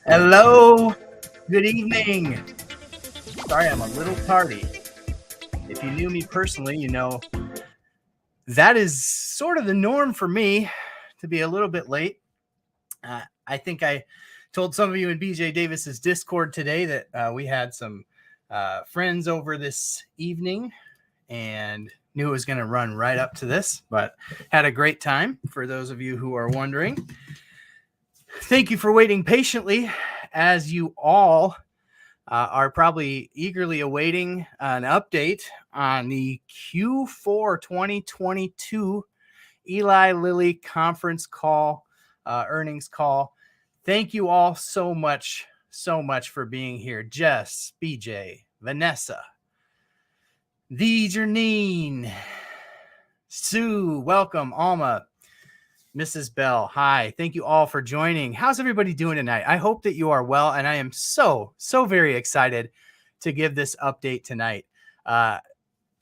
Hello, good evening. Sorry, I'm a little tardy. If you knew me personally, you know that is sort of the norm for me to be a little bit late. I think I told some of you in BJ Davis's Discord today that we had some friends over this evening and knew it was going to run right up to this, but had a great time. For those of you who are wondering, thank you for waiting patiently, as you all are probably eagerly awaiting an update on the Q4 2022 Eli Lilly conference call, earnings call. Thank you all so much for being here. Jess, BJ, Vanessa, the Janine, Sue, welcome, Alma, Mrs. Bell, hi. Thank you all for joining. How's everybody doing tonight? I hope that you are well, and I am so very excited to give this update tonight.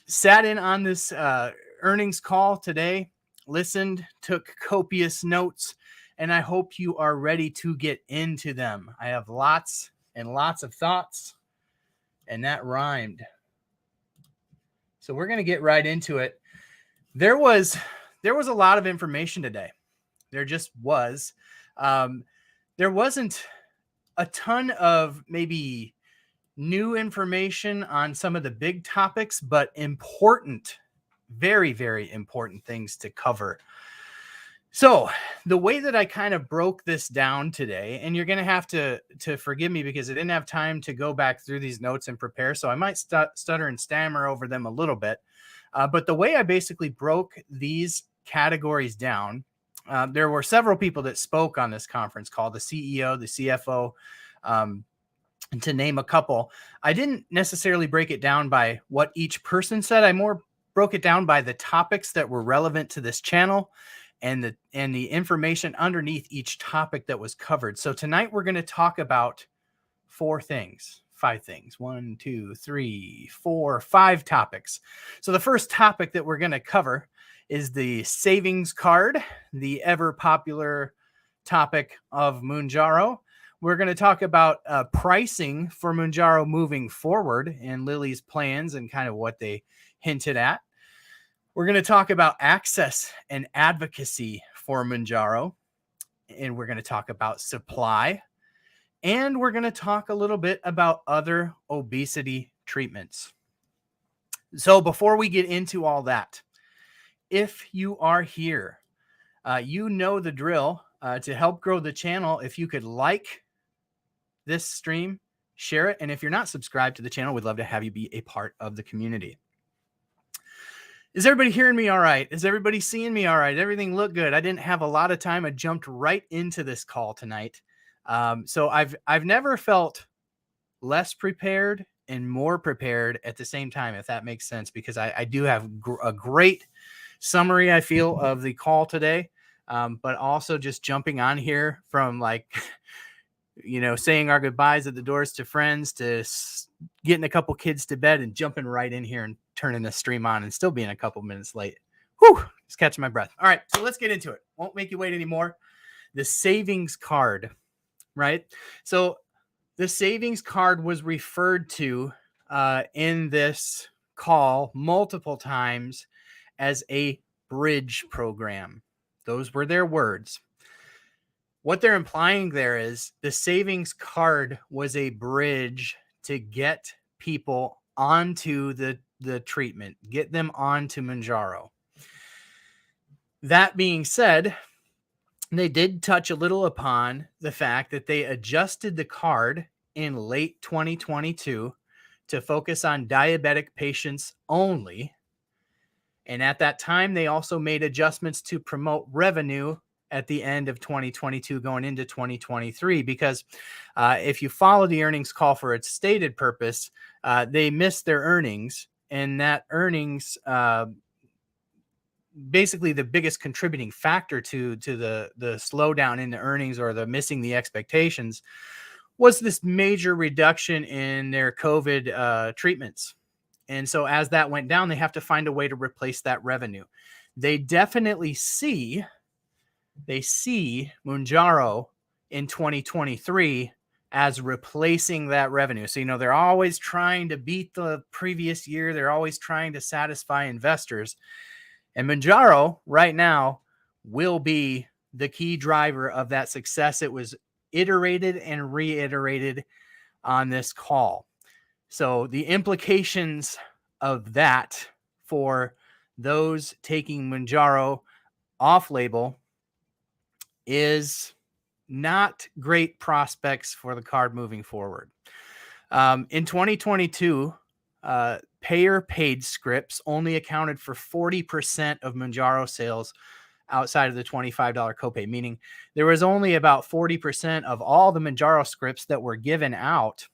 Sat in on this earnings call today, listened, took copious notes, and I hope you are ready to get into them. I have lots and lots of thoughts, and that rhymed. So we're going to get right into it. There was a lot of information today. There just was. There wasn't a ton of maybe new information on some of the big topics, but important, very, very important things to cover. So the way that I kind of broke this down today, and you're going to have to forgive me because I didn't have time to go back through these notes and prepare, so I might stutter and stammer over them a little bit. But the way I basically broke these categories down, there were several people that spoke on this conference call, the CEO, the CFO, to name a couple. I didn't necessarily break it down by what each person said. I more broke it down by the topics that were relevant to this channel and the information underneath each topic that was covered. So tonight we're going to talk about five things. 1, 2, 3, 4, 5 topics. So the first topic that we're going to cover is the savings card, the ever popular topic of Mounjaro. We're going to talk about pricing for Mounjaro moving forward and Lilly's plans and kind of what they hinted at. We're going to talk about access and advocacy for Mounjaro, and we're going to talk about supply, and we're going to talk a little bit about other obesity treatments. So before we get into all that, if you are here, you know the drill. To help grow the channel, if you could like this stream, share it, and if you're not subscribed to the channel, we'd love to have you be a part of the community. Is everybody hearing me all right? Is everybody seeing me all right? Everything look good? I didn't have a lot of time. I jumped right into this call tonight. So I've never felt less prepared and more prepared at the same time, if that makes sense, because I do have a great summary, I feel, of the call today. But also just jumping on here from saying our goodbyes at the doors to friends to getting a couple kids to bed and jumping right in here and turning the stream on and still being a couple minutes late. Whew, just catching my breath. All right, so let's get into it. Won't make you wait anymore. The savings card, right? So the savings card was referred to in this call multiple times as a bridge program. Those were their words. What they're implying there is the savings card was a bridge to get people onto the treatment, get them onto Mounjaro. That being said, they did touch a little upon the fact that they adjusted the card in late 2022 to focus on diabetic patients only. And at that time, they also made adjustments to promote revenue at the end of 2022 going into 2023, because if you follow the earnings call for its stated purpose, they missed their earnings, and that earnings basically the biggest contributing factor to the slowdown in the earnings or the missing the expectations was this major reduction in their COVID treatments. And so as that went down, they have to find a way to replace that revenue. They definitely see they see Mounjaro in 2023 as replacing that revenue. So, they're always trying to beat the previous year. They're always trying to satisfy investors. And Mounjaro right now will be the key driver of that success. It was iterated and reiterated on this call. So the implications of that for those taking Mounjaro off label is not great prospects for the card moving forward. In 2022, payer paid scripts only accounted for 40% of Mounjaro sales outside of the $25 copay, meaning there was only about 40% of all the Mounjaro scripts that were given out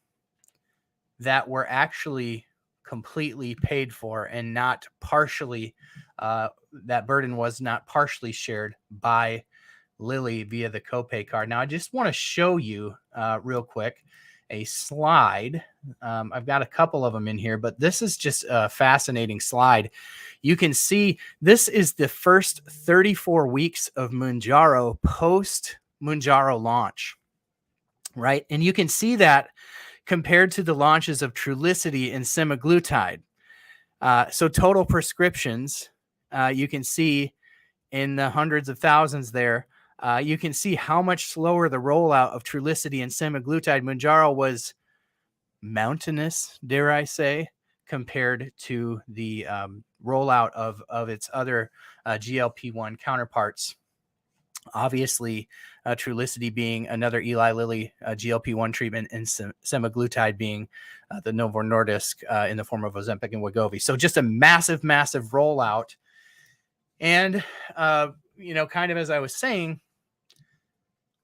that were actually completely paid for and not partially, that burden was not partially shared by Lilly via the copay card. Now, I just want to show you real quick a slide. I've got a couple of them in here, but this is just a fascinating slide. You can see this is the first 34 weeks of Mounjaro post Mounjaro launch, right? And you can see that compared to the launches of Trulicity and semaglutide. So total prescriptions, you can see in the hundreds of thousands there. You can see how much slower the rollout of Trulicity and semaglutide. Mounjaro was mountainous, dare I say, compared to the rollout of its other GLP-1 counterparts. Obviously, Trulicity being another Eli Lilly GLP-1 treatment, and semaglutide being the Novo Nordisk in the form of Ozempic and Wegovy. So just a massive, massive rollout. And, kind of as I was saying,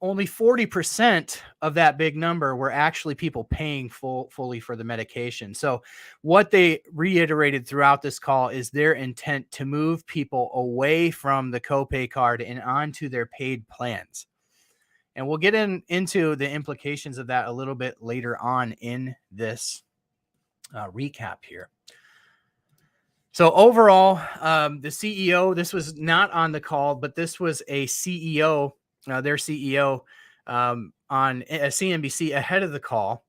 only 40% of that big number were actually people paying fully for the medication. So what they reiterated throughout this call is their intent to move people away from the copay card and onto their paid plans. And we'll get into the implications of that a little bit later on in this recap here. So overall, the CEO, this was not on the call, but this was a CEO, their CEO on CNBC ahead of the call.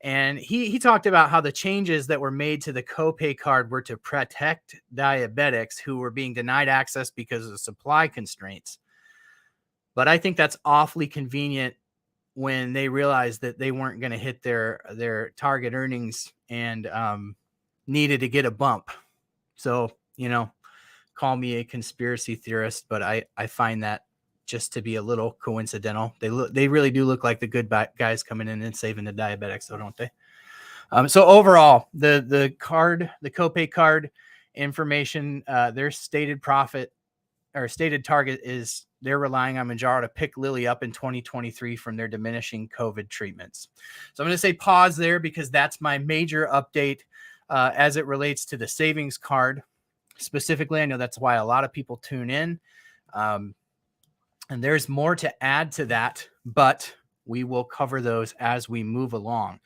And he talked about how the changes that were made to the copay card were to protect diabetics who were being denied access because of supply constraints. But I think that's awfully convenient when they realized that they weren't going to hit their target earnings and needed to get a bump. So, call me a conspiracy theorist, but I find that just to be a little coincidental. They really do look like the good guys coming in and saving the diabetics, though, don't they? So overall, the copay card information, their stated profit or stated target is they're relying on Mounjaro to pick Lilly up in 2023 from their diminishing COVID treatments. So I'm going to say pause there because that's my major update as it relates to the savings card specifically. I know that's why a lot of people tune in. And there's more to add to that, but we will cover those as we move along.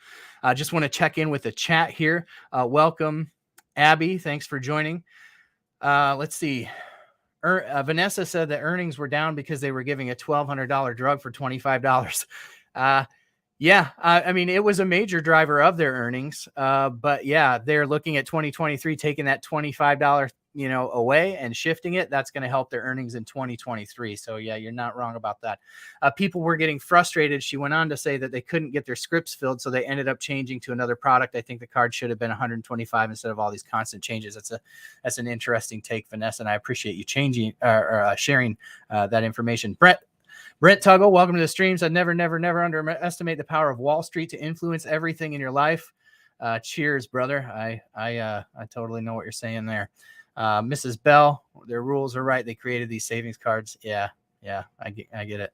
I just want to check in with the chat here. Welcome, Abby. Thanks for joining. Let's see. Vanessa said that earnings were down because they were giving a $1,200 drug for $25. Yeah, I mean, it was a major driver of their earnings. But yeah, they're looking at 2023, taking that $25, away and shifting it. That's going to help their earnings in 2023. So yeah, you're not wrong about that. People were getting frustrated. She went on to say that they couldn't get their scripts filled, so they ended up changing to another product. I think the card should have been 125 instead of all these constant changes. That's an interesting take, Vanessa, and I appreciate you sharing that information. Brent Tuggle, welcome to the streams. I'd never underestimate the power of Wall Street to influence everything in your life. Cheers, brother. I totally know what you're saying there. Mrs. Bell, their rules are right. They created these savings cards. Yeah, I get it.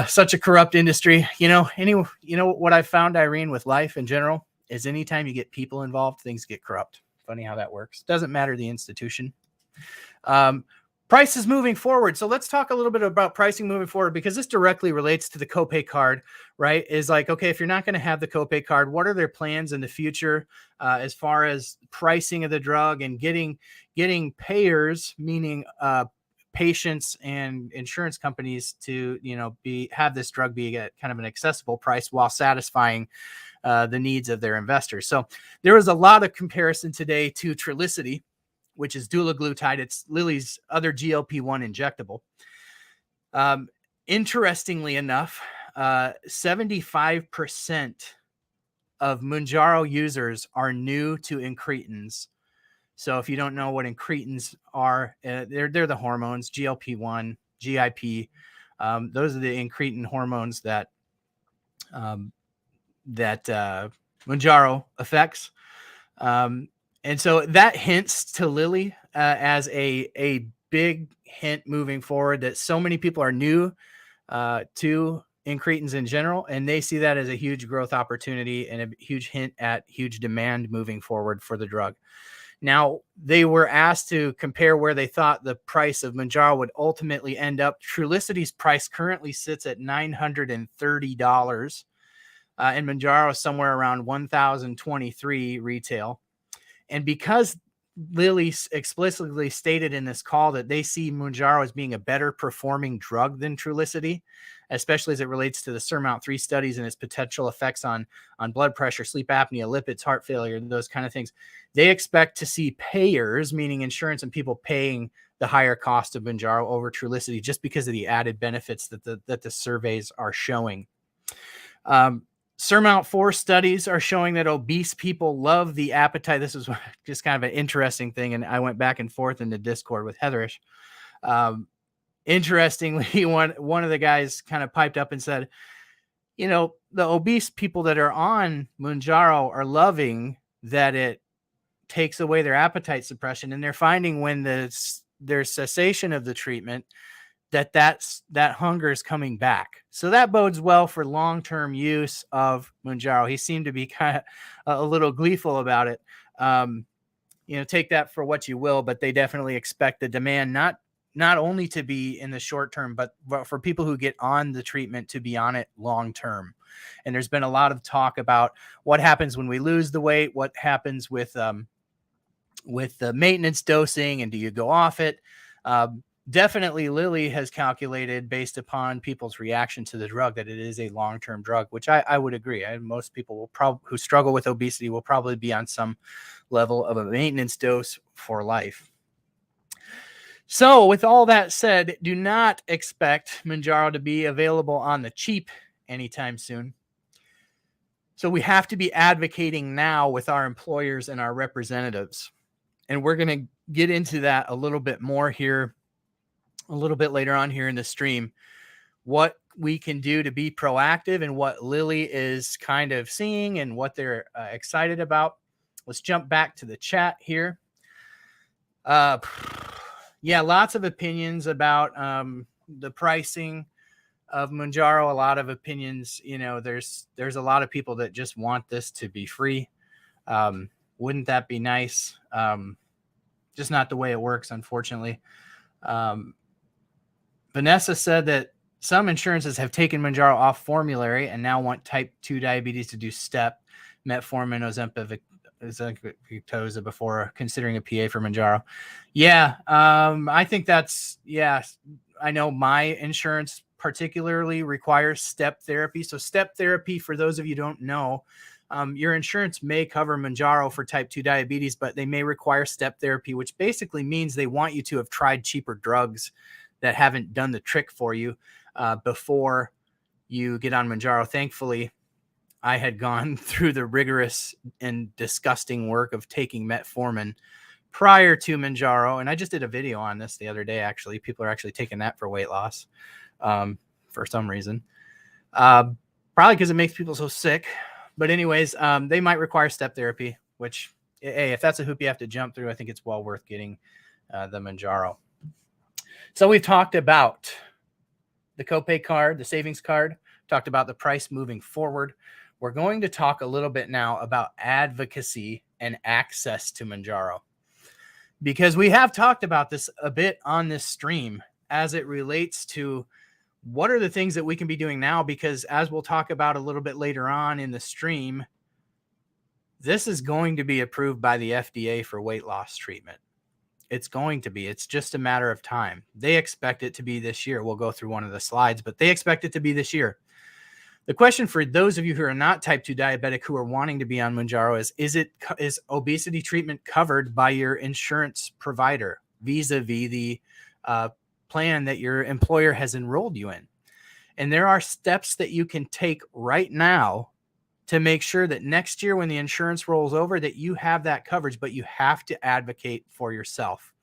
Such a corrupt industry. What I've found, Irene, with life in general is anytime you get people involved, things get corrupt. Funny how that works. Doesn't matter the institution. Prices moving forward. So let's talk a little bit about pricing moving forward, because this directly relates to the copay card, right? Is like, okay, if you're not going to have the copay card, what are their plans in the future as far as pricing of the drug and getting payers, meaning patients and insurance companies to, have this drug be at kind of an accessible price while satisfying the needs of their investors. So there was a lot of comparison today to Trulicity, which is dulaglutide. It's Lilly's other GLP-1 injectable. Interestingly enough, 75% of Mounjaro users are new to incretins. So if you don't know what incretins are, they're the hormones, GLP-1, GIP. Those are the incretin hormones that Mounjaro affects. And so that hints to Lilly as a big hint moving forward that so many people are new to incretins in general, and they see that as a huge growth opportunity and a huge hint at huge demand moving forward for the drug. Now, they were asked to compare where they thought the price of Mounjaro would ultimately end up. Trulicity's price currently sits at $930, and Mounjaro is somewhere around $1,023 retail. And because Lilly explicitly stated in this call that they see Mounjaro as being a better performing drug than Trulicity, especially as it relates to the SURMOUNT-3 studies and its potential effects on blood pressure, sleep apnea, lipids, heart failure, those kind of things, they expect to see payers, meaning insurance and people paying the higher cost of Mounjaro over Trulicity just because of the added benefits that the surveys are showing. SURMOUNT-4 studies are showing that obese people love the appetite. This is just kind of an interesting thing, and I went back and forth in the Discord with Heatherish. Interestingly, one of the guys kind of piped up and said, the obese people that are on Mounjaro are loving that it takes away their appetite suppression, and they're finding when there's cessation of the treatment that hunger is coming back. So that bodes well for long-term use of Mounjaro. He seemed to be kind of a little gleeful about it. Take that for what you will, but they definitely expect the demand not only to be in the short term, but for people who get on the treatment to be on it long term. And there's been a lot of talk about what happens when we lose the weight, what happens with the maintenance dosing, and do you go off it? Definitely Lilly has calculated based upon people's reaction to the drug that it is a long-term drug, which I would agree. Most people who struggle with obesity will probably be on some level of a maintenance dose for life. So with all that said, do not expect Mounjaro to be available on the cheap anytime soon. So we have to be advocating now with our employers and our representatives. And we're going to get into that a little bit more here, a little bit later on here in the stream, what we can do to be proactive and what Lilly is kind of seeing and what they're excited about. Let's jump back to the chat here. Yeah, lots of opinions about the pricing of Mounjaro. A lot of opinions, there's a lot of people that just want this to be free. Wouldn't that be nice? Just not the way it works, unfortunately. Vanessa said that some insurances have taken Mounjaro off formulary and now want type 2 diabetes to do step, metformin, Ozempic, Victoza before considering a PA for Mounjaro. Yeah, I think I know my insurance particularly requires step therapy. So step therapy, for those of you who don't know, your insurance may cover Mounjaro for type 2 diabetes, but they may require step therapy, which basically means they want you to have tried cheaper drugs that haven't done the trick for you before you get on Mounjaro. Thankfully, I had gone through the rigorous and disgusting work of taking metformin prior to Mounjaro, and I just did a video on this the other day. Actually, people are actually taking that for weight loss for some reason, probably because it makes people so sick. But anyways, they might require step therapy, which, hey, if that's a hoop you have to jump through, I think it's well worth getting the Mounjaro. So we've talked about the copay card, the savings card, talked about the price moving forward. We're going to talk a little bit now about advocacy and access to Mounjaro, because we have talked about this a bit on this stream as it relates to what are the things that we can be doing now, because as we'll talk about a little bit later on in the stream, this is going to be approved by the FDA for weight loss treatment. It's going to be. It's just a matter of time. They expect it to be this year. We'll go through one of the slides, but they expect it to be this year. The question for those of you who are not type 2 diabetic who are wanting to be on Mounjaro is obesity treatment covered by your insurance provider vis-a-vis the plan that your employer has enrolled you in? And there are steps that you can take right now to make sure that next year when the insurance rolls over that you have that coverage, but you have to advocate for yourself.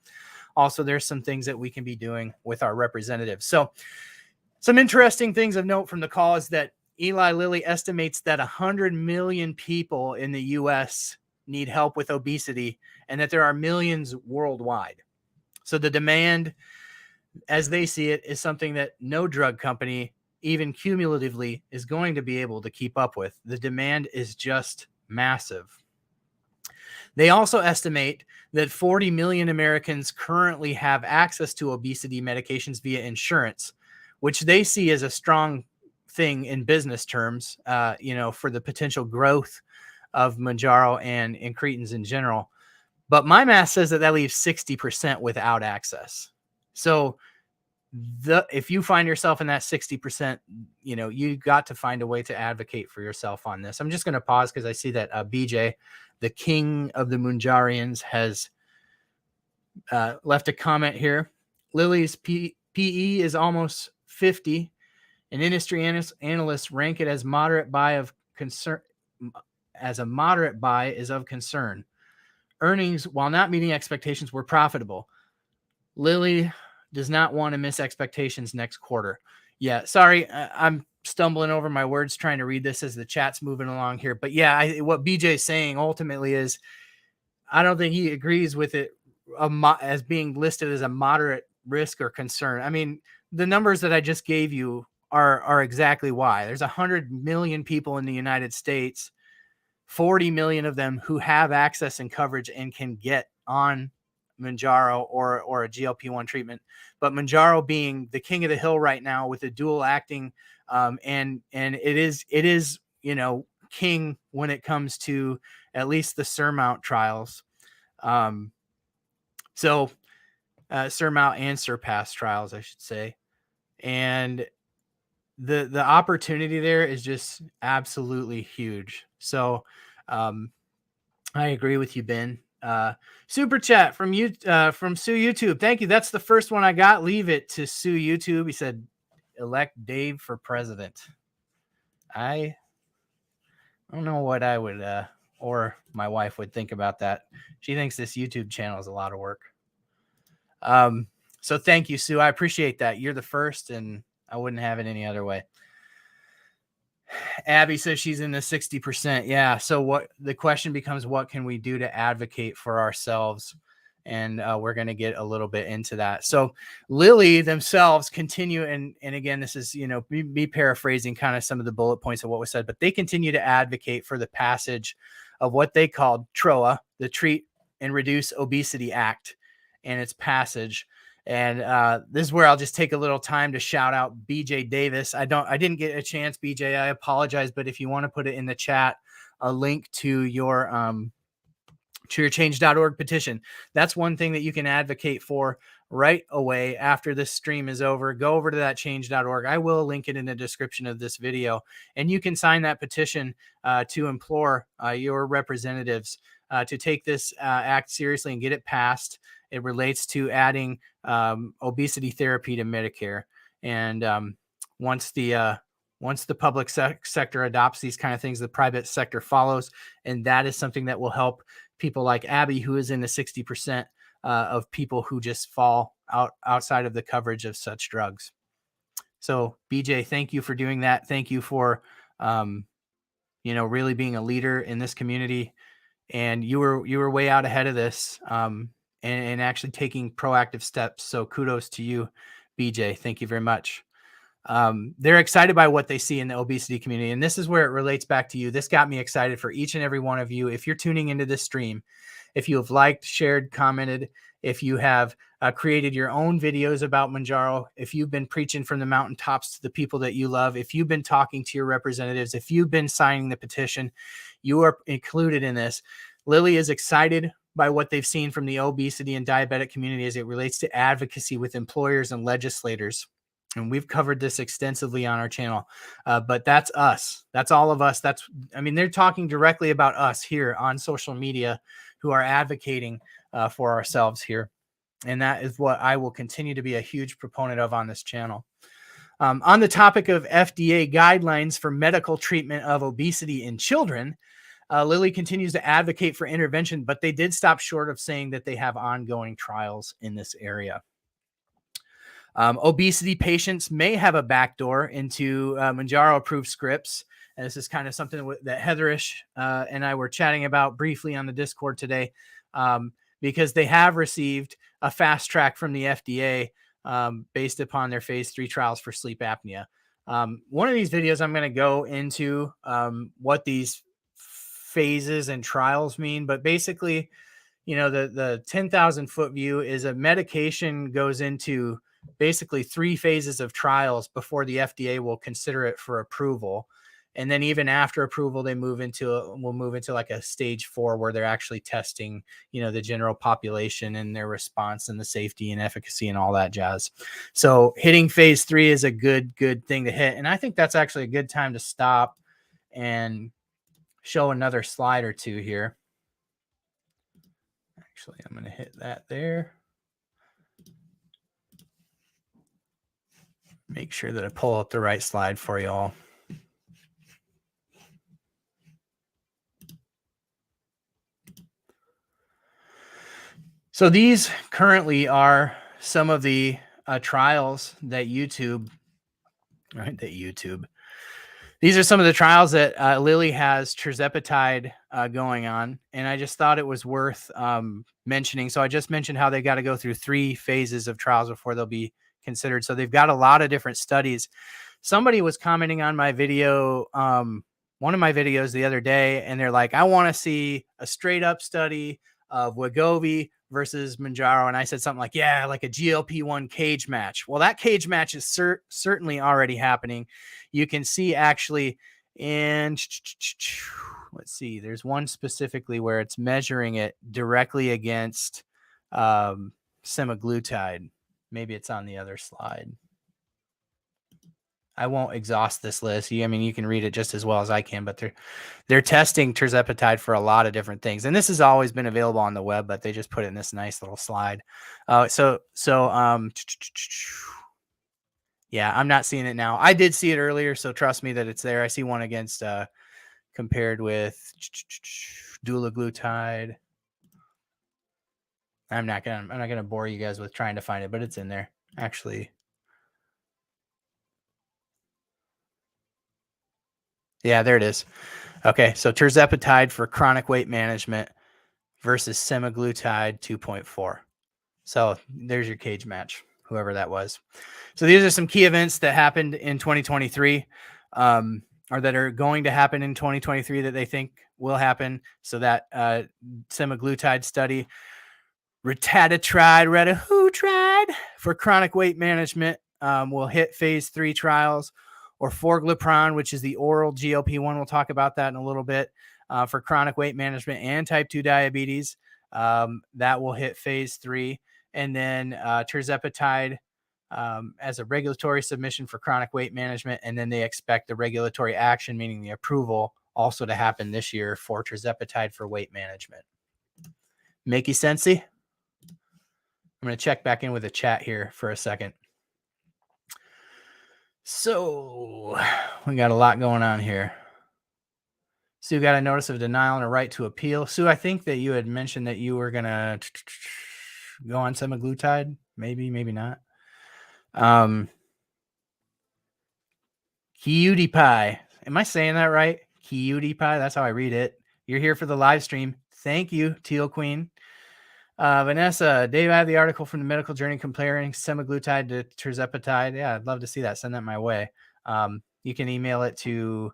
Also, there's some things that we can be doing with our representatives. So some interesting things of note from the call is that Eli Lilly estimates that 100 million people in the U.S. need help with obesity and that there are millions worldwide. So the demand, as they see it, is something that no drug company, even cumulatively, is going to be able to keep up with. The demand is just massive. They also estimate that 40 million Americans currently have access to obesity medications via insurance, which they see as a strong thing in business terms, for the potential growth of Mounjaro and incretins in general. But my math says that leaves 60% without access. So if you find yourself in that 60%, you got to find a way to advocate for yourself on this. I'm just going to pause because I see that BJ, the king of the Mounjarians, has left a comment here. Lilly's PE is almost 50. And industry analysts rank it as moderate buy of concern. As a moderate buy is of concern. Earnings, while not meeting expectations, were profitable. Lilly does not want to miss expectations next quarter. Yeah, sorry, I'm stumbling over my words trying to read this as the chat's moving along here. But yeah, what BJ is saying ultimately is, I don't think he agrees with it as being listed as a moderate risk or concern. I mean, the numbers that I just gave you are exactly why. There's 100 million people in the United States, 40 million of them who have access and coverage and can get on Mounjaro or a GLP-1 treatment. But Mounjaro being the king of the hill right now with the dual acting, and it is king when it comes to at least the Surmount trials. Surmount and Surpass trials, I should say. And the opportunity there is just absolutely huge. So I agree with you, Ben. Super chat from you, from Sue YouTube. Thank you. That's the first one I got. Leave it to Sue YouTube. He said, elect Dave for president. I don't know what I would, or my wife would think about that. She thinks this YouTube channel is a lot of work. So thank you, Sue. I appreciate that. You're the first, and I wouldn't have it any other way. Abby says she's in the 60%. Yeah. So what the question becomes, what can we do to advocate for ourselves? And we're going to get a little bit into that. So Lilly themselves continue. And again, this is, me paraphrasing kind of some of the bullet points of what was said, but they continue to advocate for the passage of what they called TROA, the Treat and Reduce Obesity Act, and its passage. And this is where I'll just take a little time to shout out BJ Davis. I didn't get a chance, BJ. I apologize, but if you want to put it in the chat, a link to your change.org petition. That's one thing that you can advocate for right away after this stream is over. Go over to that change.org. I will link it in the description of this video, and you can sign that petition to implore your representatives to take this act seriously and get it passed. It relates to adding obesity therapy to Medicare. And once the public sector adopts these kind of things, the private sector follows. And that is something that will help people like Abby, who is in the 60% of people who just fall outside of the coverage of such drugs. So BJ, thank you for doing that. Thank you for, really being a leader in this community. And you were way out ahead of this. And actually taking proactive steps. So kudos to you, BJ. Thank you very much. They're excited by what they see in the obesity community. And this is where it relates back to you. This got me excited for each and every one of you. If you're tuning into this stream, if you have liked, shared, commented, if you have created your own videos about Mounjaro, if you've been preaching from the mountaintops to the people that you love, if you've been talking to your representatives, if you've been signing the petition, you are included in this. Lilly is excited by what they've seen from the obesity and diabetic community as it relates to advocacy with employers and legislators. And we've covered this extensively on our channel, but that's us. That's all of us. They're talking directly about us here on social media who are advocating for ourselves here. And that is what I will continue to be a huge proponent of on this channel. On the topic of FDA guidelines for medical treatment of obesity in children, Lilly continues to advocate for intervention, but they did stop short of saying that they have ongoing trials in this area. Obesity patients may have a backdoor into Mounjaro approved scripts. And this is kind of something that Heatherish and I were chatting about briefly on the Discord today, because they have received a fast track from the FDA based upon their phase 3 trials for sleep apnea. One of these videos, I'm going to go into what these phases and trials mean, but basically, the 10,000 foot view is a medication goes into basically 3 phases of trials before the FDA will consider it for approval. And then even after approval, we'll move into like a stage 4 where they're actually testing, the general population and their response and the safety and efficacy and all that jazz. So hitting phase 3 is a good thing to hit. And I think that's actually a good time to stop and show another slide or two here. Actually, I'm going to hit that there. Make sure that I pull up the right slide for y'all. So these currently are some of the trials that these are some of the trials that Lilly has tirzepatide going on. And I just thought it was worth mentioning. So I just mentioned how they got to go through 3 phases of trials before they'll be considered. So they've got a lot of different studies. Somebody was commenting on my video, one of my videos the other day, and they're like, I want to see a straight up study of Wegovy versus Mounjaro. And I said something like, yeah, like a GLP-1 cage match. Well, that cage match is certainly already happening. You can see actually in, let's see, there's one specifically where it's measuring it directly against semaglutide. Maybe it's on the other slide. I won't exhaust this list. You can read it just as well as I can, but they're testing tirzepatide for a lot of different things. And this has always been available on the web, but they just put it in this nice little slide. Yeah, I'm not seeing it now. I did see it earlier, so trust me that it's there. I see one against compared with dulaglutide. I'm not gonna bore you guys with trying to find it, but it's in there actually. Yeah, there it is. Okay, so tirzepatide for chronic weight management versus semaglutide 2.4. So there's your cage match, whoever that was. So these are some key events that happened in 2023, or that are going to happen in 2023 that they think will happen. So that semaglutide study, retatrutide for chronic weight management will hit phase 3 trials. Or forglipron, which is the oral GLP-1. We'll talk about that in a little bit for chronic weight management and type 2 diabetes. That will hit phase 3. And then tirzepatide as a regulatory submission for chronic weight management. And then they expect the regulatory action, meaning the approval, also to happen this year for tirzepatide for weight management. Makey sensey? I'm going to check back in with the chat here for a second. So we got a lot going on here. Sue got a notice of denial and a right to appeal. Sue, I think that you had mentioned that you were going to go on semaglutide. Maybe not. Cutie Pie. Am I saying that right? Cutie Pie. That's how I read it. You're here for the live stream. Thank you, Teal Queen. Vanessa, Dave, I have the article from the Medical Journey comparing semaglutide to tirzepatide. Yeah, I'd love to see that. Send that my way. You can email it to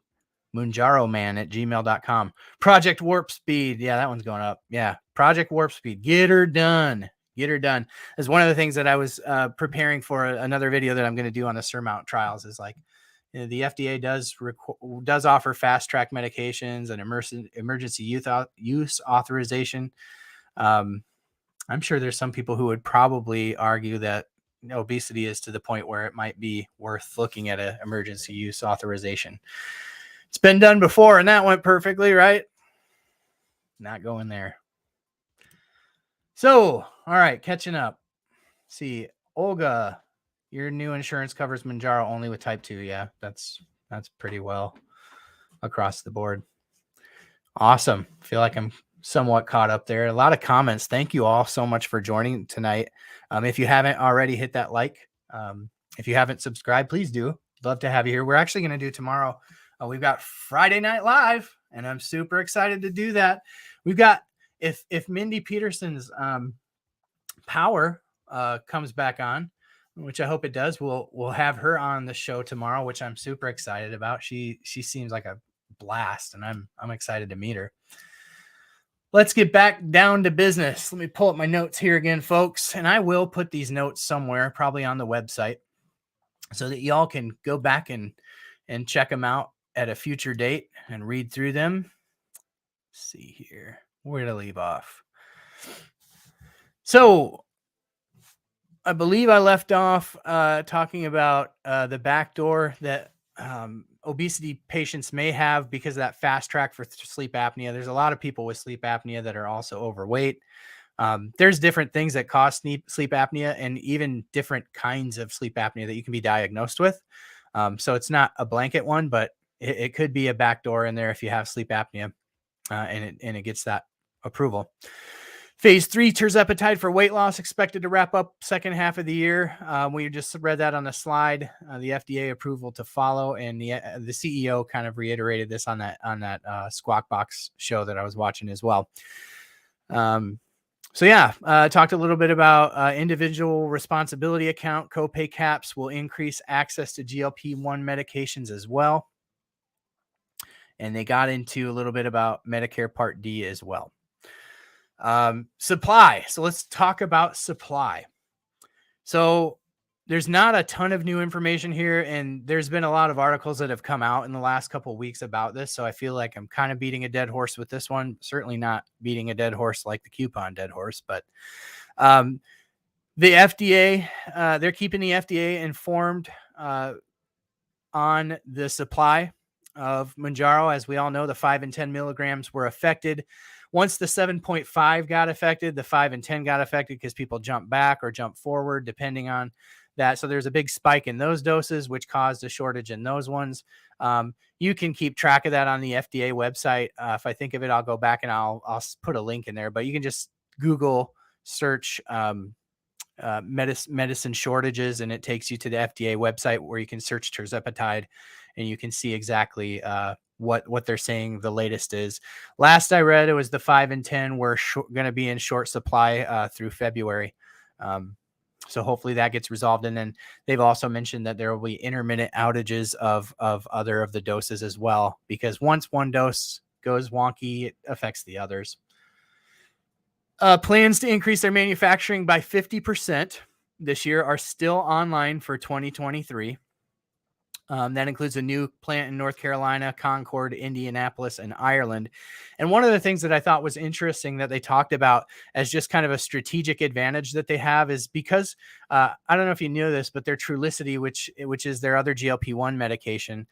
mounjaroman@gmail.com. Project Warp Speed. Yeah, that one's going up. Yeah, Project Warp Speed. Get her done. Get her done. Is one of the things that I was preparing for another video that I'm going to do on the SURMOUNT trials. Is like, the FDA does offer fast track medications and emergency use authorization. I'm sure there's some people who would probably argue that obesity is to the point where it might be worth looking at an emergency use authorization. It's been done before and that went perfectly, right? Not going there. So, all right, catching up. See, Olga, your new insurance covers Mounjaro only with type 2. Yeah, that's pretty well across the board. Awesome. Feel like I'm somewhat caught up there. A lot of comments. Thank you all so much for joining tonight. If you haven't already, hit that like. If you haven't subscribed, please do. Love to have you here. We're actually going to do tomorrow. We've got Friday Night Live, and I'm super excited to do that. We've got, if Mindy Peterson's Power comes back on, which I hope it does, we'll have her on the show tomorrow, which I'm super excited about. She seems like a blast, and I'm excited to meet her. Let's get back down to business. Let me pull up my notes here again, folks, and I will put these notes somewhere, probably on the website, so that y'all can go back and check them out at a future date and read through them. Let's see here, where to leave off. So I believe I left off talking about the back door that obesity patients may have because of that fast track for sleep apnea. There's a lot of people with sleep apnea that are also overweight. There's different things that cause sleep apnea and even different kinds of sleep apnea that you can be diagnosed with. So it's not a blanket one, but it could be a back door in there if you have sleep apnea and it gets that approval. Phase 3 tirzepatide for weight loss expected to wrap up second half of the year. We just read that on the slide. The FDA approval to follow, and the CEO kind of reiterated this on that Squawk Box show that I was watching as well. So yeah, talked a little bit about individual responsibility account copay caps will increase access to GLP-1 medications as well, and they got into a little bit about Medicare Part D as well. Supply. So let's talk about supply. So there's not a ton of new information here, and there's been a lot of articles that have come out in the last couple of weeks about this. So I feel like I'm kind of beating a dead horse with this one. Certainly not beating a dead horse like the coupon dead horse, but the FDA, they're keeping the FDA informed on the supply of Mounjaro. As we all know, the 5 and 10 milligrams were affected. Once the 7.5 got affected, the 5 and 10 got affected because people jump back or jump forward depending on that. So there's a big spike in those doses, which caused a shortage in those ones. You can keep track of that on the FDA website. If I think of it, I'll go back and I'll put a link in there, but you can just Google search medicine shortages, and it takes you to the FDA website where you can search tirzepatide, and you can see exactly what they're saying the latest is. Last I read, it was the 5 and 10 were going to be in short supply through February. So hopefully that gets resolved. And then they've also mentioned that there will be intermittent outages of other of the doses as well, because once one dose goes wonky, it affects the others. Plans to increase their manufacturing by 50% this year are still online for 2023. That includes a new plant in North Carolina, Concord, Indianapolis, and Ireland. And one of the things that I thought was interesting that they talked about as just kind of a strategic advantage that they have is because, I don't know if you knew this, but their Trulicity, which is their other GLP-1 medication,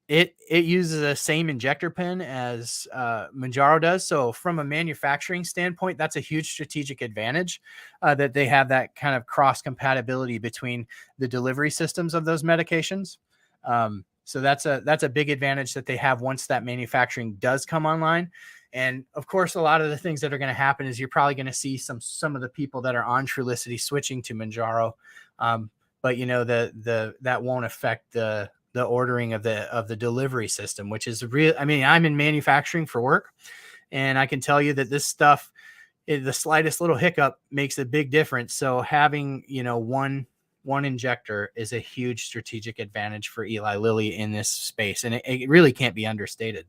it uses the same injector pen as Mounjaro does. So from a manufacturing standpoint, that's a huge strategic advantage that they have that kind of cross compatibility between the delivery systems of those medications. So that's a big advantage that they have once that manufacturing does come online. And of course, a lot of the things that are going to happen is you're probably going to see some of the people that are on Trulicity switching to Mounjaro. But you know, that won't affect the ordering of the delivery system, which is real. I mean, I'm in manufacturing for work, and I can tell you that this stuff, the slightest little hiccup makes a big difference. So having, one injector is a huge strategic advantage for Eli Lilly in this space. And it really can't be understated.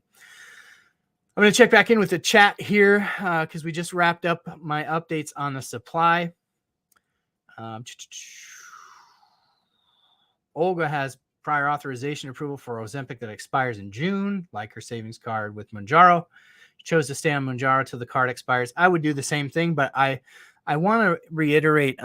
I'm going to check back in with the chat here because we just wrapped up my updates on the supply. Olga has prior authorization approval for Ozempic that expires in June, like her savings card with Mounjaro. chose to stay on Mounjaro till the card expires. I would do the same thing, but I want to reiterate.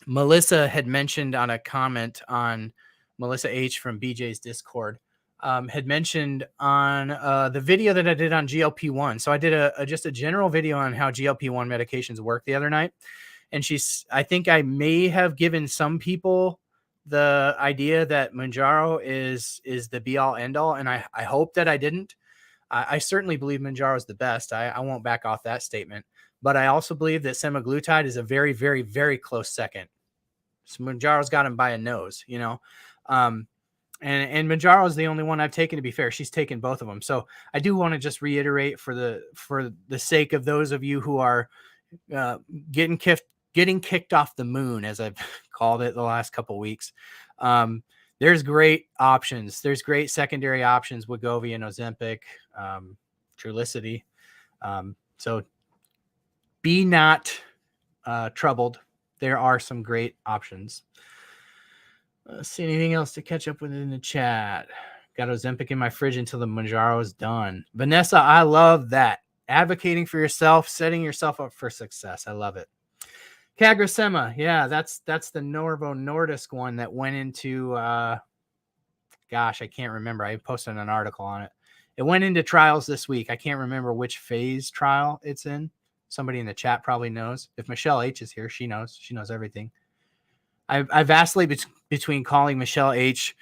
Melissa had mentioned on a comment on Melissa H from BJ's Discord, had mentioned on the video that I did on GLP-1. So I did just a general video on how GLP-1 medications work the other night. And I think I may have given some people the idea that Mounjaro is the be all end all. And I hope that I didn't. I certainly believe Mounjaro is the best. I won't back off that statement. But I also believe that semaglutide is a very, very, very close second. So Mounjaro's got him by a nose, you know. And Mounjaro is the only one I've taken, to be fair. She's taken both of them. So I do want to just reiterate for the sake of those of you who are getting kicked off the moon, as I've called it the last couple of weeks. There's great options. There's great secondary options, Wegovy and Ozempic, Trulicity. So be not troubled. There are some great options. Let's see, anything else to catch up with in the chat? Got Ozempic in my fridge until the Mounjaro is done. Vanessa, I love that. Advocating for yourself, setting yourself up for success. I love it. Kagrasema, yeah, that's the Novo Nordisk one that went into, gosh, I can't remember. I posted an article on it. It went into trials this week. I can't remember which phase trial it's in. Somebody in the chat probably knows. If Michelle H is here, she knows. She knows everything. I vacillate between calling Michelle H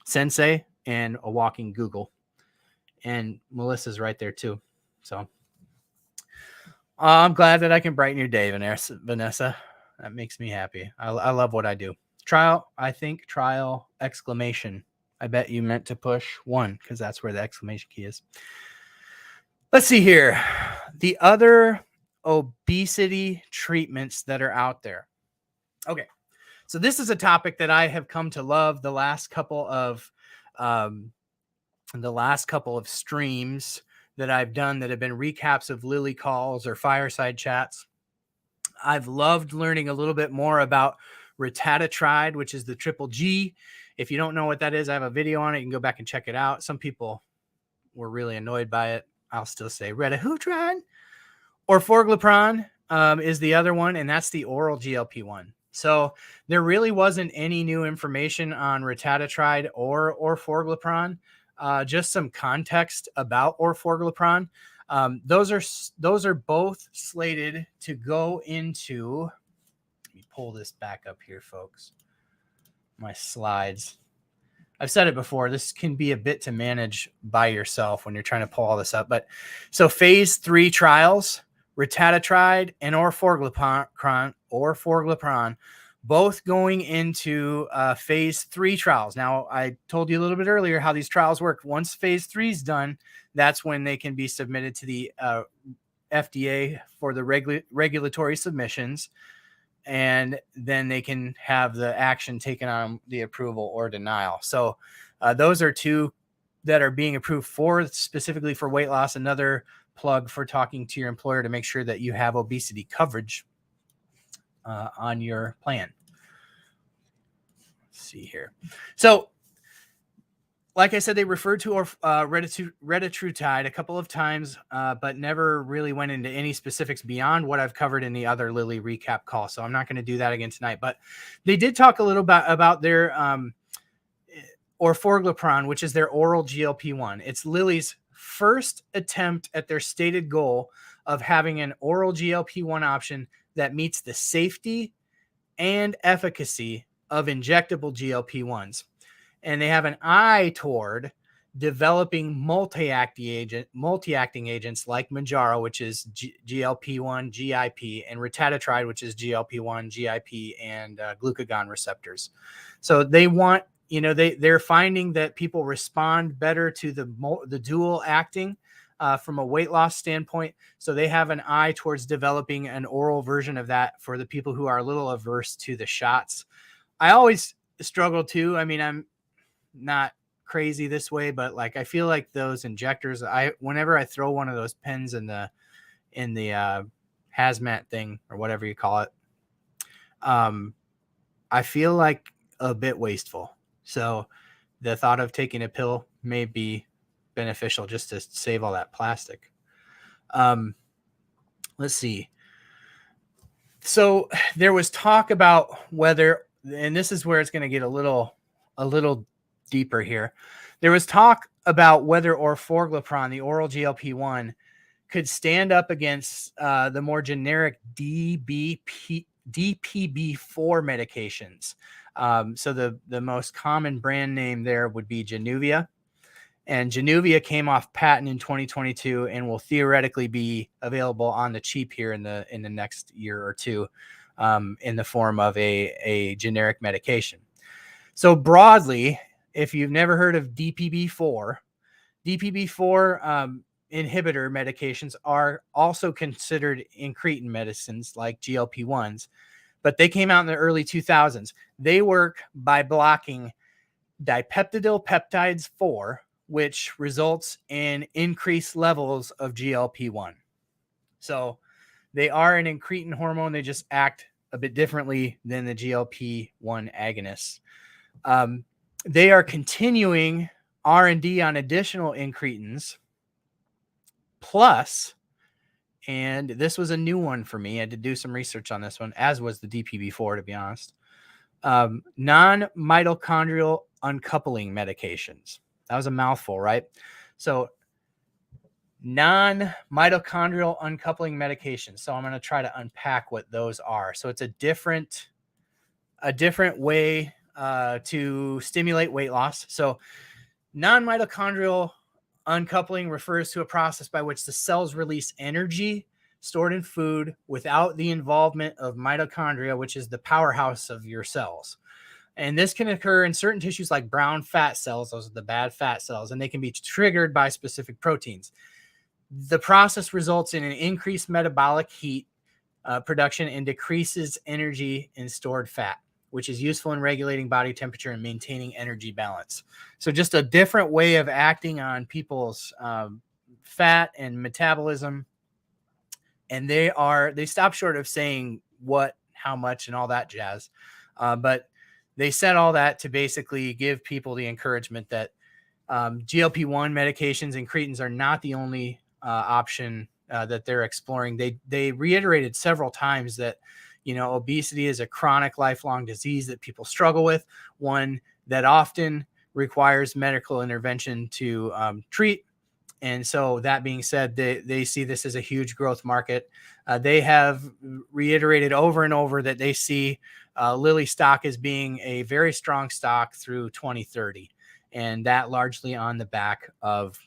Sensei and a walking Google. And Melissa's right there too. So I'm glad that I can brighten your day, Vanessa. That makes me happy. I love what I do. Trial, exclamation. I bet you meant to push 1 because that's where the exclamation key is. Let's see here. The other obesity treatments that are out there. Okay. So this is a topic that I have come to love the last couple of streams that I've done that have been recaps of Lilly calls or fireside chats. I've loved learning a little bit more about Retatatride, which is the triple G. If you don't know what that is, I have a video on it. You can go back and check it out. Some people were really annoyed by it. I'll still say Retahutride. Or Orforglipron is the other one, and that's the oral GLP-1. So there really wasn't any new information on Retatatride or Orforglipron. Just some context about Orforglipron. Those are both slated to go into. Let me pull this back up here, folks. My slides. I've said it before. This can be a bit to manage by yourself when you're trying to pull all this up. But so phase 3 trials, Retatatride and Orforglipron, both going into phase 3 trials. Now, I told you a little bit earlier how these trials work. Once phase 3 is done, that's when they can be submitted to the FDA for the regulatory submissions. And then they can have the action taken on the approval or denial. So those are 2 that are being approved for specifically for weight loss. Another plug for talking to your employer to make sure that you have obesity coverage on your plan. Let's see here. So, like I said, they referred to Retatrutide a couple of times, but never really went into any specifics beyond what I've covered in the other Lilly recap call. So I'm not going to do that again tonight. But they did talk a little bit about their Orforglipron, which is their oral GLP-1. It's Lilly's first attempt at their stated goal of having an oral GLP-1 option that meets the safety and efficacy of injectable GLP-1s. And they have an eye toward developing multi-acting agents like Mounjaro, which is GLP-1, GIP, and Retatatride, which is GLP-1, GIP, and glucagon receptors. So they want, they're finding that people respond better to the dual acting from a weight loss standpoint. So they have an eye towards developing an oral version of that for the people who are a little averse to the shots. I always struggle too. I mean, I'm not crazy this way, but like I feel like those injectors, whenever I throw one of those pens in the hazmat thing or whatever you call it, I feel like a bit wasteful. So the thought of taking a pill may be beneficial just to save all that plastic. Let's see. So there was talk about whether, and this is where it's going to get a little deeper here. There was talk about whether orforglipron, the oral GLP-1, could stand up against the more generic DPB4 medications. So the most common brand name there would be Januvia. And Januvia came off patent in 2022 and will theoretically be available on the cheap here in the next year or two, in the form of a generic medication. So broadly, if you've never heard of DPB4 inhibitor medications are also considered incretin medicines like GLP-1s, but they came out in the early 2000s. They work by blocking dipeptidyl peptides 4, which results in increased levels of GLP-1. So they are an incretin hormone. They just act a bit differently than the GLP-1 agonists. They are continuing R&D on additional incretins. Plus, and this was a new one for me, I had to do some research on this one, as was the DPB4, to be honest. Non-mitochondrial uncoupling medications. That was a mouthful, right? So non-mitochondrial uncoupling medications. So I'm going to try to unpack what those are. So it's a different way to stimulate weight loss. So non-mitochondrial uncoupling refers to a process by which the cells release energy stored in food without the involvement of mitochondria, which is the powerhouse of your cells. And this can occur in certain tissues like brown fat cells. Those are the bad fat cells, and they can be triggered by specific proteins. The process results in an increased metabolic heat production and decreases energy in stored fat, which is useful in regulating body temperature and maintaining energy balance. So just a different way of acting on people's fat and metabolism. And they stop short of saying what, how much, and all that jazz. But they said all that to basically give people the encouragement that GLP-1 medications and incretins are not the only option that they're exploring. They reiterated several times that, obesity is a chronic lifelong disease that people struggle with, one that often requires medical intervention to treat. And so that being said, they see this as a huge growth market. They have reiterated over and over that they see Lilly stock as being a very strong stock through 2030. And that largely on the back of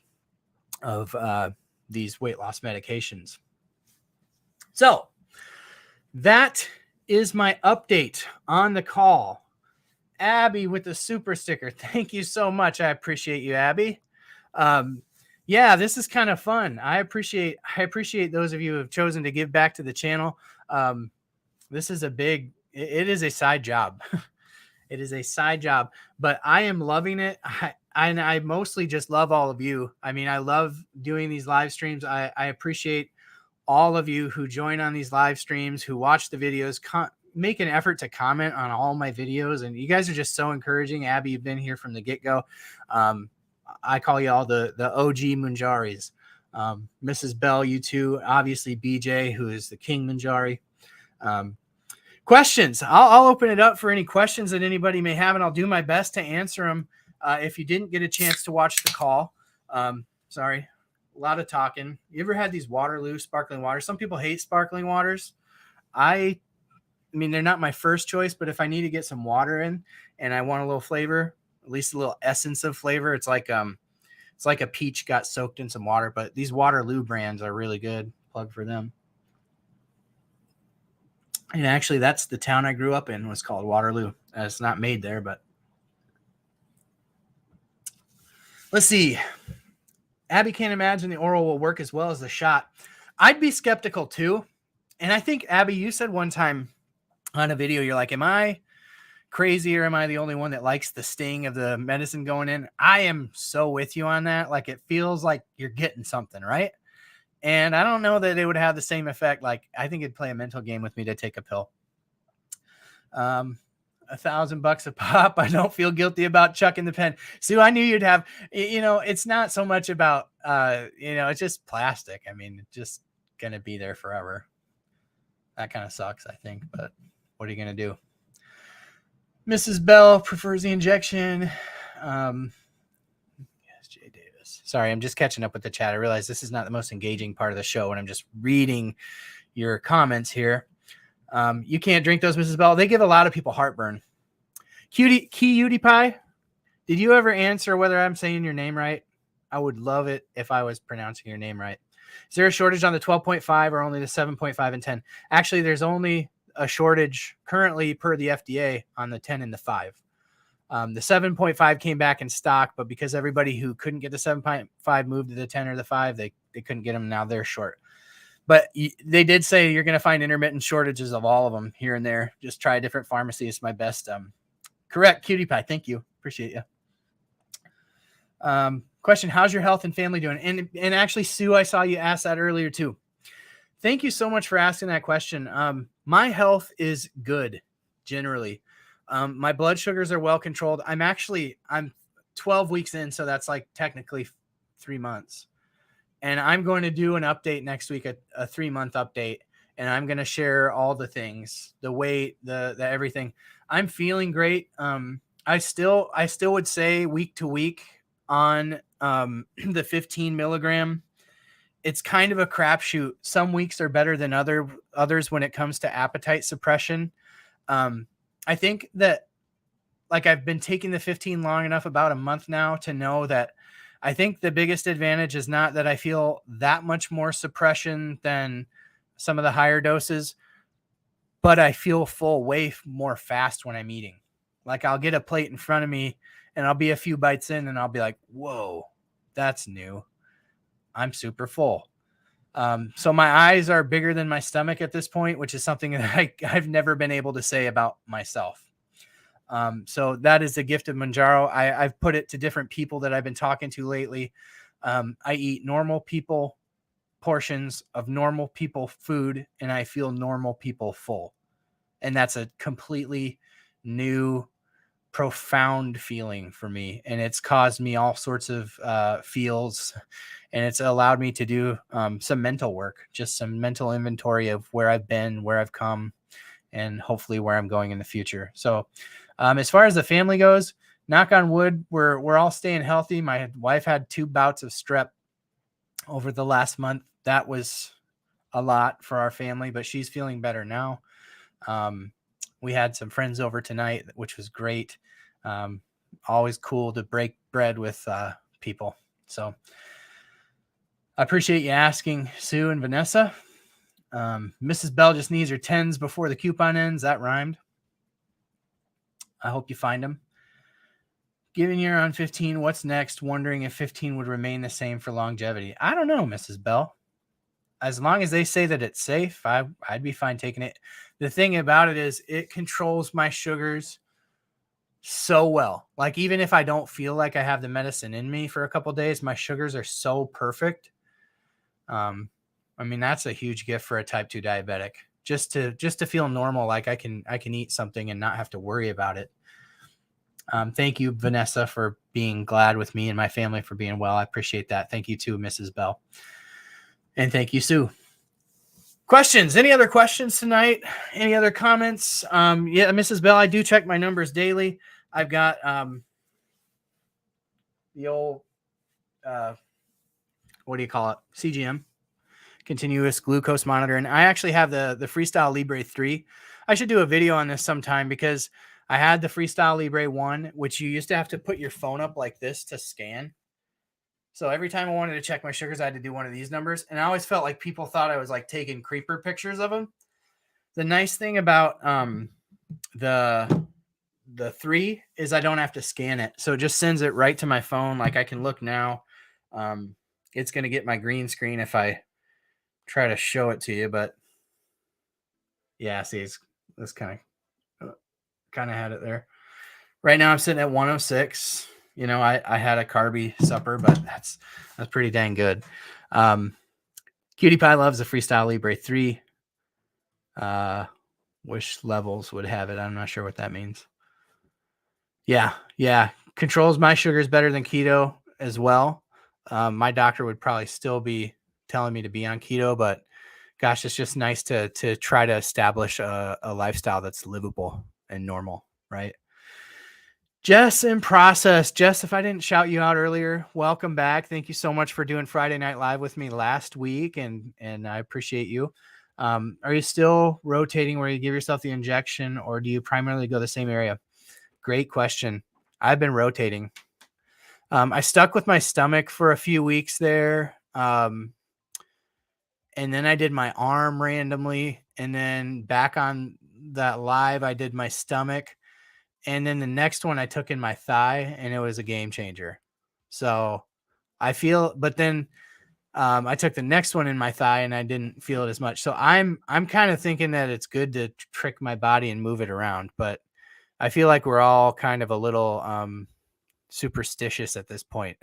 these weight loss medications. So that is my update on the call. Abby with the super sticker. Thank you so much. I appreciate you, Abby. Yeah, this is kind of fun. I appreciate those of you who have chosen to give back to the channel. This is it is a side job. It is a side job, but I am loving it. I mostly just love all of you. I mean, I love doing these live streams. I appreciate all of you who join on these live streams, who watch the videos, make an effort to comment on all my videos. And you guys are just so encouraging. Abby, you've been here from the get-go. I call you all the OG Mounjaris. Mrs. Bell, you too. Obviously, BJ, who is the King Mounjari. Questions. I'll open it up for any questions that anybody may have, and I'll do my best to answer them. If you didn't get a chance to watch the call, sorry, a lot of talking. You ever had these Waterloo sparkling waters? Some people hate sparkling waters. I mean, they're not my first choice, but if I need to get some water in and I want a little flavor, at least a little essence of flavor, it's like a peach got soaked in some water. But these Waterloo brands are really good. Plug for them. And actually, that's the town I grew up in, was called Waterloo. It's not made there, but let's see. Abby can't imagine the oral will work as well as the shot. I'd be skeptical too. And I think, Abby, you said one time on a video, you're like, am I crazy or am I the only one that likes the sting of the medicine going in? I am so with you on that. Like, it feels like you're getting something, right? And I don't know that it would have the same effect. Like, I think it'd play a mental game with me to take a pill. $1,000 a pop. I don't feel guilty about chucking the pen. Sue, I knew you'd have, it's not so much about, it's just plastic. I mean, it's just going to be there forever. That kind of sucks, I think, but what are you going to do? Mrs. Bell prefers the injection. Yes, Jay Davis. Sorry, I'm just catching up with the chat. I realize this is not the most engaging part of the show, and I'm just reading your comments here. You can't drink those, Mrs. Bell. They give a lot of people heartburn. Cutie Pie, did you ever answer whether I'm saying your name right? I would love it if I was pronouncing your name right. Is there a shortage on the 12.5 or only the 7.5 and 10? Actually, there's only a shortage currently per the FDA on the 10 and the 5. The 7.5 came back in stock, but because everybody who couldn't get the 7.5 moved to the 10 or the 5, they couldn't get them. Now they're short. But they did say you're going to find intermittent shortages of all of them here and there. Just try a different pharmacy. It's my best. Correct, Cutie Pie. Thank you. Appreciate you. Question, how's your health and family doing? And actually, Sue, I saw you ask that earlier too. Thank you so much for asking that question. My health is good, generally. My blood sugars are well controlled. I'm 12 weeks in, so that's like technically 3 months. And I'm going to do an update next week, a 3-month update. And I'm going to share all the things, the weight, the everything. I'm feeling great. I still would say week to week on the 15 milligram, it's kind of a crapshoot. Some weeks are better than others when it comes to appetite suppression. I think that like I've been taking the 15 long enough, about a month now, to know that I think the biggest advantage is not that I feel that much more suppression than some of the higher doses, but I feel full way more fast when I'm eating. Like I'll get a plate in front of me and I'll be a few bites in and I'll be like, whoa, that's new. I'm super full. So my eyes are bigger than my stomach at this point, which is something that I've never been able to say about myself. So that is the gift of Mounjaro. I've put it to different people that I've been talking to lately. I eat normal people portions of normal people food, and I feel normal people full. And that's a completely new, profound feeling for me. And it's caused me all sorts of feels, and it's allowed me to do some mental work, just some mental inventory of where I've been, where I've come, and hopefully where I'm going in the future. So as far as the family goes, knock on wood, we're all staying healthy. My wife had 2 bouts of strep over the last month. That was a lot for our family, but she's feeling better now. We had some friends over tonight, which was great. Always cool to break bread with people. So I appreciate you asking, Sue and Vanessa. Mrs. Bell just needs her 10s before the coupon ends. That rhymed. I hope you find them. Given you're on 15, what's next? Wondering if 15 would remain the same for longevity. I don't know, Mrs. Bell. As long as they say that it's safe, I'd be fine taking it. The thing about it is it controls my sugars so well. Like even if I don't feel like I have the medicine in me for a couple of days, my sugars are so perfect. I mean, that's a huge gift for a type 2 diabetic. Just to feel normal, like I can eat something and not have to worry about it. Thank you, Vanessa, for being glad with me and my family for being well. I appreciate that. Thank you too, Mrs. Bell. And thank you, Sue. Questions? Any other questions tonight? Any other comments? Yeah, Mrs. Bell, I do check my numbers daily. I've got the old, what do you call it? CGM, continuous glucose monitor. And I actually have the Freestyle Libre 3. I should do a video on this sometime because I had the Freestyle Libre 1, which you used to have to put your phone up like this to scan. So every time I wanted to check my sugars, I had to do one of these numbers. And I always felt like people thought I was like taking creeper pictures of them. The nice thing about the 3 is I don't have to scan it. So it just sends it right to my phone. Like I can look now. It's going to get my green screen if I try to show it to you. But yeah, see, it's kind of had it there. Right now I'm sitting at 106. You know, I had a carby supper, but that's pretty dang good. Cutie Pie loves the Freestyle Libre 3. Wish levels would have it. I'm not sure what that means. Yeah. Controls my sugars better than keto as well. My doctor would probably still be telling me to be on keto, but gosh, it's just nice to try to establish a lifestyle that's livable and normal, right? Jess in process. Jess, if I didn't shout you out earlier, welcome back. Thank you so much for doing Friday Night Live with me last week, and I appreciate you. Are you still rotating where you give yourself the injection, or do you primarily go the same area? Great question. I've been rotating. I stuck with my stomach for a few weeks there. And then I did my arm randomly. And then back on that live, I did my stomach. And then the next one I took in my thigh, and it was a game changer. So I feel, but then I took the next one in my thigh and I didn't feel it as much. So I'm kind of thinking that it's good to trick my body and move it around, but I feel like we're all kind of a little superstitious at this point.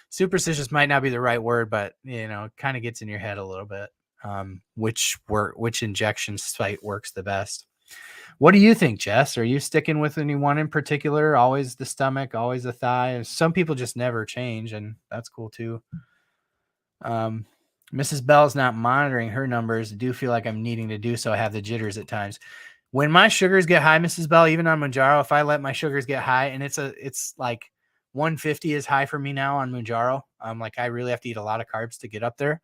Superstitious might not be the right word, but it kind of gets in your head a little bit. Which injection site works the best? What do you think, Jess? Are you sticking with any one in particular? Always the stomach, always the thigh? Some people just never change, and that's cool too. Mrs. Bell's not monitoring her numbers. I do feel like I'm needing to do so. I have the jitters at times. When my sugars get high, Mrs. Bell, even on Mounjaro, if I let my sugars get high, and it's like 150 is high for me now on Mounjaro. Like I really have to eat a lot of carbs to get up there.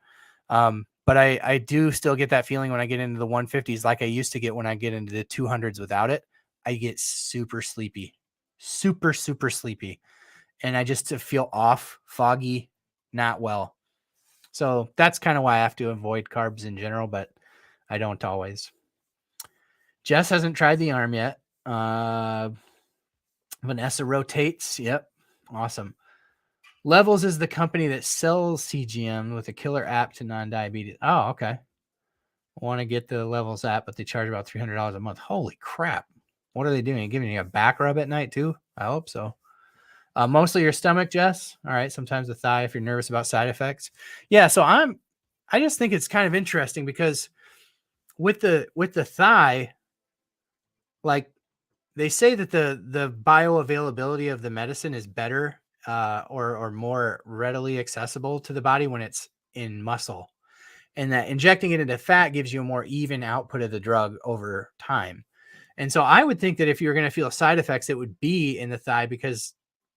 But I do still get that feeling when I get into the 150s, like I used to get when I get into the 200s without it. I get super sleepy, super, super sleepy. And I just feel off, foggy, not well. So that's kind of why I have to avoid carbs in general, but I don't always. Jess hasn't tried the arm yet. Vanessa rotates. Yep. Awesome. Levels is the company that sells CGM with a killer app to non-diabetes. Oh, okay. Want to get the Levels app, but they charge about $300 a month. Holy crap. What are they doing? Giving you a back rub at night too? I hope so. Mostly your stomach, Jess. All right. Sometimes the thigh if you're nervous about side effects. Yeah. So I just think it's kind of interesting because with the thigh, like they say that the bioavailability of the medicine is better or more readily accessible to the body when it's in muscle, and that injecting it into fat gives you a more even output of the drug over time. And so I would think that if you're going to feel side effects, it would be in the thigh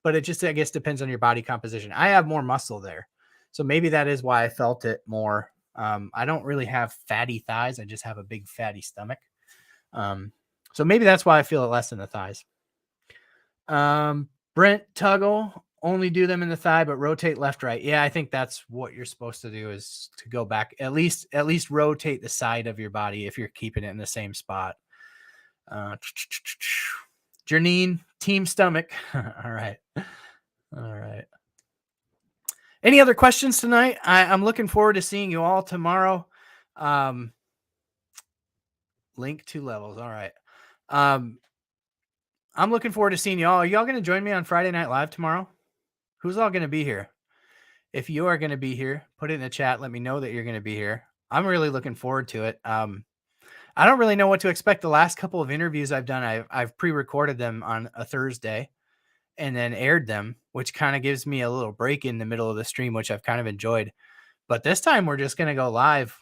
but it just, I guess, depends on your body composition. I have more muscle there. So maybe that is why I felt it more. I don't really have fatty thighs. I just have a big fatty stomach. So maybe that's why I feel it less in the thighs. Brent Tuggle, only do them in the thigh, but rotate left, right. Yeah, I think that's what you're supposed to do, is to go back, at least rotate the side of your body if you're keeping it in the same spot. Janine, team stomach. All right. Any other questions tonight? I'm looking forward to seeing you all tomorrow. Link to Levels. All right. I'm looking forward to seeing y'all. Are y'all going to join me on Friday Night Live tomorrow? Who's all going to be here? If you are going to be here, put it in the chat. Let me know that you're going to be here. I'm really looking forward to it. I don't really know what to expect. The last couple of interviews I've done, I've pre-recorded them on a Thursday and then aired them, which kind of gives me a little break in the middle of the stream, which I've kind of enjoyed. But this time we're just going to go live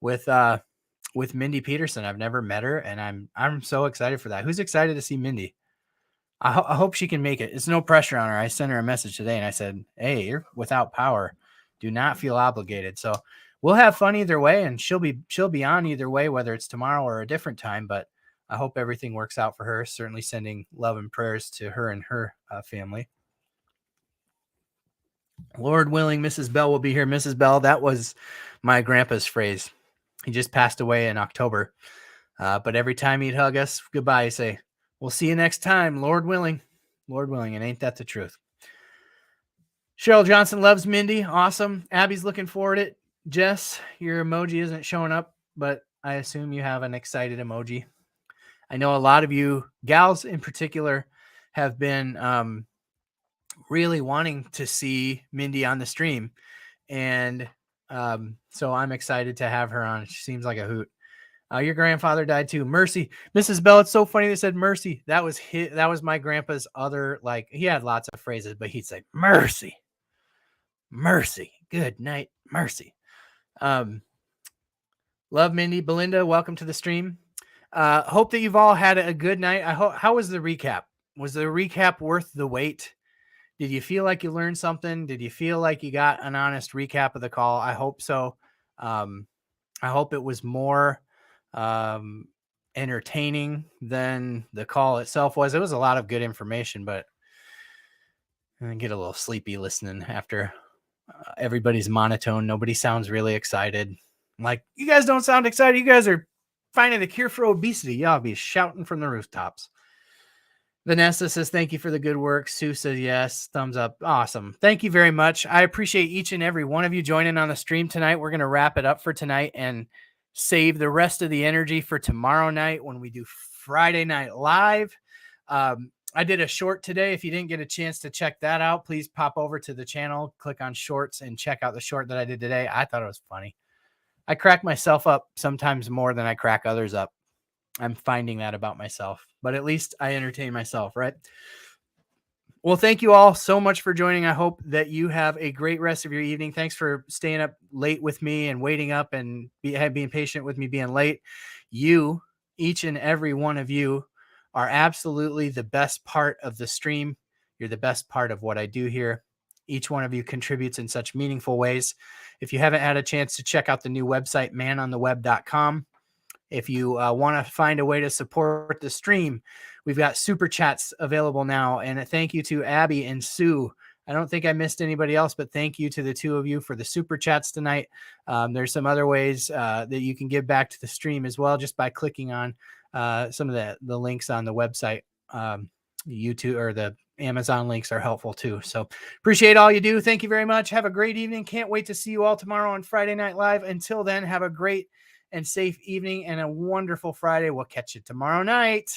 with Mindy Peterson. I've never met her, and I'm so excited for that. Who's excited to see Mindy? I hope she can make it. It's no pressure on her. I sent her a message today and I said, hey, you're without power. Do not feel obligated. So we'll have fun either way, and she'll be on either way, whether it's tomorrow or a different time. But I hope everything works out for her. Certainly sending love and prayers to her and her family. Lord willing, Mrs. Bell will be here. Mrs. Bell, that was my grandpa's phrase. He just passed away in October. But every time he'd hug us goodbye, he'd say, we'll see you next time, Lord willing. Lord willing, and ain't that the truth? Cheryl Johnson loves Mindy. Awesome. Abby's looking forward to it. Jess, your emoji isn't showing up, but I assume you have an excited emoji. I know a lot of you gals in particular have been really wanting to see Mindy on the stream. And so I'm excited to have her on. She seems like a hoot. Your grandfather died too. Mercy, Mrs. Bell. It's so funny they said mercy. That was my grandpa's other, like, he had lots of phrases, but he'd say mercy, mercy, good night, mercy. Love, Mindy, Belinda. Welcome to the stream. Hope that you've all had a good night. How was the recap? Was the recap worth the wait? Did you feel like you learned something? Did you feel like you got an honest recap of the call? I hope so. I hope it was more entertaining than the call itself was. It was a lot of good information, but I get a little sleepy listening after everybody's monotone. Nobody sounds really excited. Like, you guys don't sound excited. You guys are finding the cure for obesity. Y'all be shouting from the rooftops. Vanessa says, thank you for the good work. Sue says, yes, thumbs up. Awesome. Thank you very much. I appreciate each and every one of you joining on the stream tonight. We're going to wrap it up for tonight and save the rest of the energy for tomorrow night when we do Friday Night Live. I did a short today. If you didn't get a chance to check that out, please pop over to the channel, click on shorts, and check out the short that I did today. I thought it was funny. I crack myself up sometimes more than I crack others up. I'm finding that about myself, but at least I entertain myself, right? Well, thank you all so much for joining. I hope that you have a great rest of your evening. Thanks for staying up late with me and waiting up and being patient with me being late. You, each and every one of you, are absolutely the best part of the stream. You're the best part of what I do here. Each one of you contributes in such meaningful ways. If you haven't had a chance to check out the new website, manontheweb.com, if you want to find a way to support the stream, we've got super chats available now. And a thank you to Abby and Sue. I don't think I missed anybody else, but thank you to the two of you for the super chats tonight. There's some other ways that you can give back to the stream as well, just by clicking on some of the links on the website. YouTube or the Amazon links are helpful too. So appreciate all you do. Thank you very much. Have a great evening. Can't wait to see you all tomorrow on Friday Night Live. Until then, have a great and safe evening and a wonderful Friday. We'll catch you tomorrow night.